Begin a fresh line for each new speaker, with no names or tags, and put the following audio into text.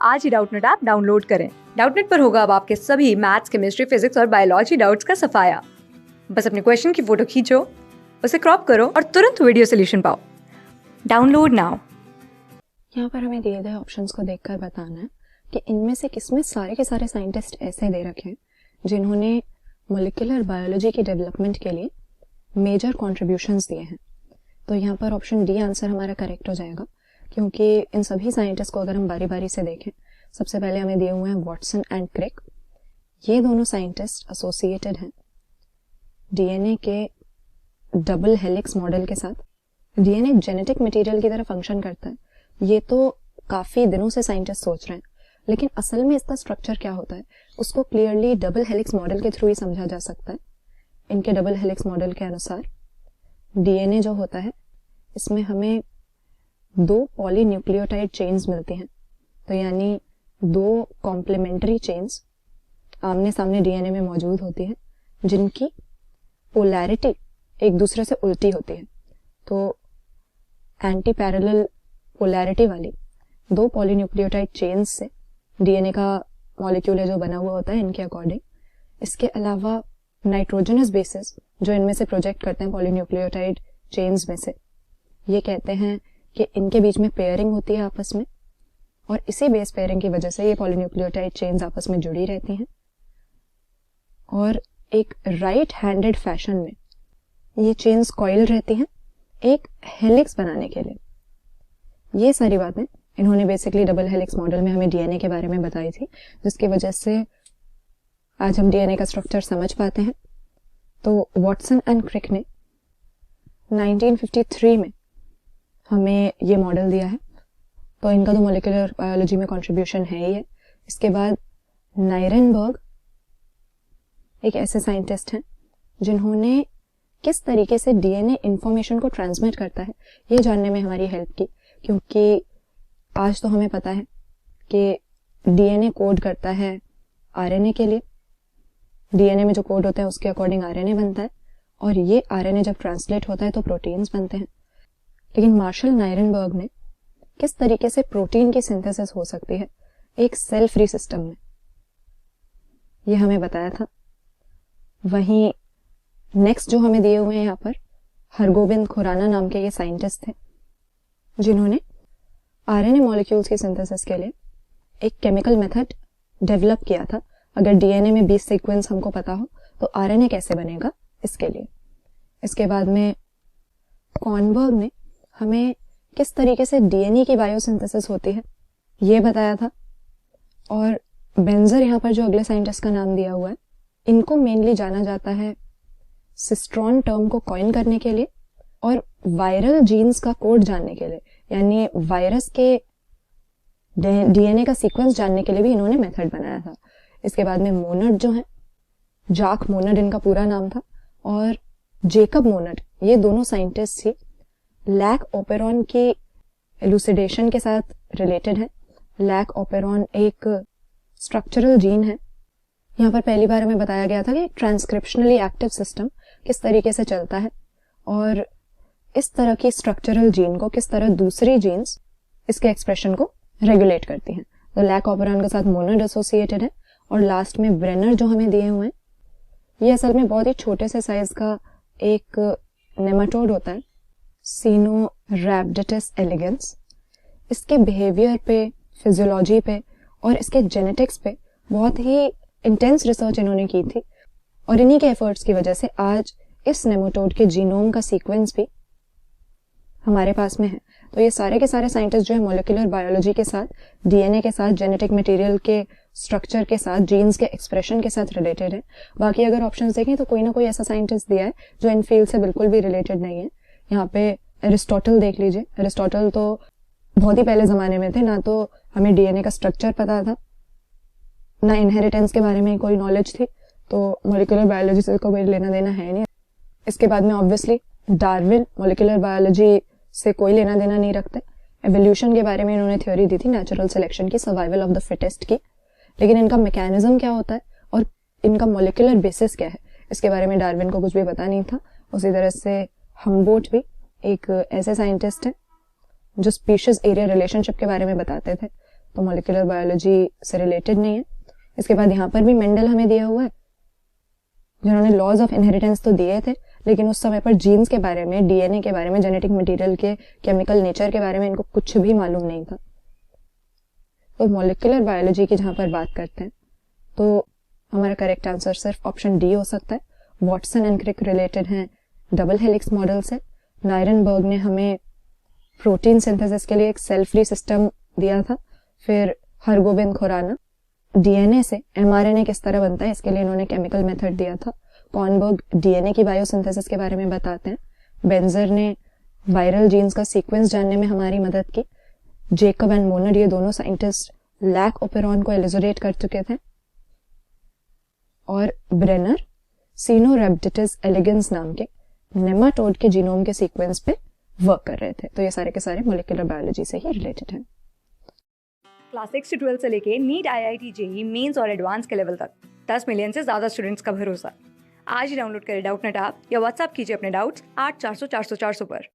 आज ही Doubtnut app download करें। Doubtnut पर होगा अब आपके सभी मैथ्स, केमिस्ट्री, फिजिक्स और बायोलॉजी डाउट्स का सफाया। बस अपने क्वेश्चन की फोटो खींचो, उसे क्रॉप करो और तुरंत वीडियो सोल्यूशन पाओ। Download now.
यहाँ पर हमें दिए गए ऑप्शंस को देखकर बताना है कि इनमें से किसमें सारे के सारे साइंटिस्ट ऐसे दे रखे हैं जिन्होंने मॉलिक्यूलर बायोलॉजी की डेवलपमेंट के लिए मेजर कॉन्ट्रीब्यूशंस दिए हैं। तो यहाँ पर ऑप्शन डी आंसर हमारा करेक्ट हो जाएगा, क्योंकि इन सभी साइंटिस्ट को अगर हम बारी बारी से देखें, सबसे पहले हमें दिए हुए हैं वॉटसन एंड क्रिक। ये दोनों साइंटिस्ट एसोसिएटेड हैं डीएनए के डबल हेलिक्स मॉडल के साथ। डीएनए जेनेटिक मटेरियल की तरह फंक्शन करता है, ये तो काफी दिनों से साइंटिस्ट सोच रहे हैं, लेकिन असल में इसका स्ट्रक्चर क्या होता है उसको क्लियरली डबल हेलिक्स मॉडल के थ्रू ही समझा जा सकता है। इनके डबल हेलिक्स मॉडल के अनुसार डीएनए जो होता है इसमें हमें 2 पॉलीन्यूक्लियोटाइड चेन्स मिलती हैं, तो यानी 2 कॉम्प्लीमेंट्री चेन्स आमने सामने डीएनए में मौजूद होती हैं जिनकी पोलैरिटी एक दूसरे से उल्टी होती है। तो एंटी पैरेलल पोलैरिटी वाली 2 पॉलीन्यूक्लियोटाइड चेन्स से डीएनए का मॉलिक्यूल जो बना हुआ होता है इनके अकॉर्डिंग। इसके अलावा नाइट्रोजनस बेसिस जो इनमें से प्रोजेक्ट करते हैं पॉलीन्यूक्लियोटाइड चेन्स में से, ये कहते हैं कि इनके बीच में पेयरिंग होती है आपस में, और इसी बेस पेयरिंग की वजह से ये पॉलीन्यूक्लियोटाइड चेन्स आपस में जुड़ी रहती हैं और एक राइट हैंडेड फैशन में ये चेन्स कॉइल रहती हैं एक हेलिक्स बनाने के लिए। ये सारी बातें इन्होंने बेसिकली डबल हेलिक्स मॉडल में हमें डीएनए के बारे में बताई थी, जिसकी वजह से आज हम डीएनए का स्ट्रक्चर समझ पाते हैं। तो वॉटसन एंड क्रिक ने 1953 में हमें ये मॉडल दिया है, तो इनका तो मॉलिक्यूलर बायोलॉजी में कंट्रीब्यूशन है ही है। इसके बाद नाइरेनबर्ग एक ऐसे साइंटिस्ट हैं जिन्होंने किस तरीके से डीएनए इंफॉर्मेशन को ट्रांसमिट करता है ये जानने में हमारी हेल्प की, क्योंकि आज तो हमें पता है कि डीएनए कोड करता है आरएनए के लिए। डीएनए में जो कोड होता है उसके अकॉर्डिंग आरएनए बनता है, और ये आरएनए जब ट्रांसलेट होता है तो प्रोटीन्स बनते हैं। लेकिन मार्शल नाइरेनबर्ग ने किस तरीके से प्रोटीन की सिंथेसिस हो सकती है एक सेल फ्री सिस्टम में, ये हमें बताया था। वहीं नेक्स्ट जो हमें दिए हुए हैं यहाँ पर हरगोबिंद खुराना नाम के ये साइंटिस्ट थे जिन्होंने आरएनए मॉलिक्यूल्स की सिंथेसिस के लिए एक केमिकल मेथड डेवलप किया था। अगर डीएनए में 20 सीक्वेंस हमको पता हो तो आरएनए कैसे बनेगा इसके लिए। इसके बाद में कॉर्नबर्ग ने हमें किस तरीके से डीएनए की बायोसिंथेसिस होती है ये बताया था। और बेंजर यहाँ पर जो अगले साइंटिस्ट का नाम दिया हुआ है, इनको मेनली जाना जाता है सिस्ट्रॉन टर्म को कॉइन करने के लिए और वायरल जीन्स का कोड जानने के लिए, यानी वायरस के डीएनए का सीक्वेंस जानने के लिए भी इन्होंने मेथड बनाया था। इसके बाद में मोनड जो है, जाक मोनड इनका पूरा नाम था, और जेकब मोनड, ये दोनों साइंटिस्ट ही लैक ओपेरॉन की एलुसिडेशन के साथ रिलेटेड है। लैक ओपेरॉन एक स्ट्रक्चरल जीन है। यहाँ पर पहली बार हमें बताया गया था कि ट्रांसक्रिप्शनली एक्टिव सिस्टम किस तरीके से चलता है और इस तरह की स्ट्रक्चरल जीन को किस तरह दूसरी जीन्स इसके एक्सप्रेशन को रेगुलेट करती हैं। तो लैक ओपेरॉन के साथ मोनड एसोसिएटेड है। और लास्ट में ब्रेनर जो हमें दिए हुए हैं, ये असल में बहुत ही छोटे से साइज का एक नेमाटोड होता है, सिनोरैप्टिस एलिगेंस। इसके बिहेवियर पे, फिजियोलॉजी पे और इसके जेनेटिक्स पे बहुत ही इंटेंस रिसर्च इन्होंने की थी, और इन्हीं के एफर्ट्स की वजह से आज इस नेमाटोड के जीनोम का सीक्वेंस भी हमारे पास में है। तो ये सारे के सारे साइंटिस्ट जो है मॉलिक्यूलर बायोलॉजी के साथ, डीएनए के साथ, जेनेटिक मटेरियल के स्ट्रक्चर के साथ, जीन्स के एक्सप्रेशन के साथ रिलेटेड है। बाकी अगर ऑप्शंस देखें तो कोई ना कोई ऐसा साइंटिस्ट दिया है जो इन फील्ड से बिल्कुल भी रिलेटेड नहीं है। यहाँ पे एरिस्टोटल देख लीजिए। एरिस्टोटल तो बहुत ही पहले जमाने में थे, ना तो हमें डीएनए का स्ट्रक्चर पता था, ना इनहेरिटेंस के बारे में कोई नॉलेज थी, तो मॉलिक्यूलर बायोलॉजी से कोई लेना देना है नहीं। इसके बाद में ऑब्वियसली डार्विन मॉलिक्यूलर बायोलॉजी से कोई लेना देना नहीं रखते। एवोल्यूशन के बारे में इन्होंने थ्योरी दी थी, नेचुरल सिलेक्शन की, सर्वाइवल ऑफ द फिटेस्ट की, लेकिन इनका मैकेनिज्म क्या होता है और इनका मॉलिक्यूलर बेसिस क्या है इसके बारे में डार्विन को कुछ भी पता नहीं था। उसी तरह से हम्बोल्ट भी एक ऐसे साइंटिस्ट है जो स्पीशीज एरिया रिलेशनशिप के बारे में बताते थे। तो मॉलिक्यूलर बायोलॉजी से रिलेटेड नहीं है। इसके बाद यहाँ पर भी मेंडल हमें दिया हुआ है, जिन्होंने लॉज ऑफ इनहेरिटेंस तो दिए थे, लेकिन उस समय पर जीन्स के बारे में, डीएनए के बारे में, जेनेटिक मटेरियल के केमिकल नेचर के बारे में इनको कुछ भी मालूम नहीं था। तो मॉलिक्यूलर बायोलॉजी की जहां पर बात करते हैं तो हमारा करेक्ट आंसर सिर्फ ऑप्शन डी हो सकता है। वॉटसन एंड क्रिक रिलेटेड हैं डबल हेलिक्स मॉडल से। नायरनबर्ग ने हमें प्रोटीन सिंथेसिस के लिए एक सेल फ्री सिस्टम दिया था। फिर हरगोबिंद खुराना डीएनए से एमआरएनए किस तरह बनता है इसके लिए इन्होंने केमिकल मेथड दिया था। कॉर्नबर्ग डीएनए की बायोसिंथेसिस के बारे में बताते हैं। बेंजर ने वायरल जीन्स का सीक्वेंस जानने में हमारी मदद की। जेकब एंड मोनर ये दोनों साइंटिस्ट लैक ओपेरॉन को एलिजोरेट कर चुके थे। और ब्रेनर सीनोरेप्टिटिस एलिगेंस नाम के नेमाटोड के जीनोम के सीक्वेंस पे वर्क कर रहे थे। तो ये सारे के सारे मॉलिक्यूलर बायोलॉजी से ही रिलेटेड हैं।
क्लास 6 से 12 से लेके नीट, IIT, जेईई मेंस और एडवांस के लेवल तक 10 मिलियन से ज्यादा स्टूडेंट्स का भरोसा। आज ही डाउनलोड करें डाउटनेट ऐप या व्हाट्सएप कीजिए अपने डाउट्स 8400 400 400 पर।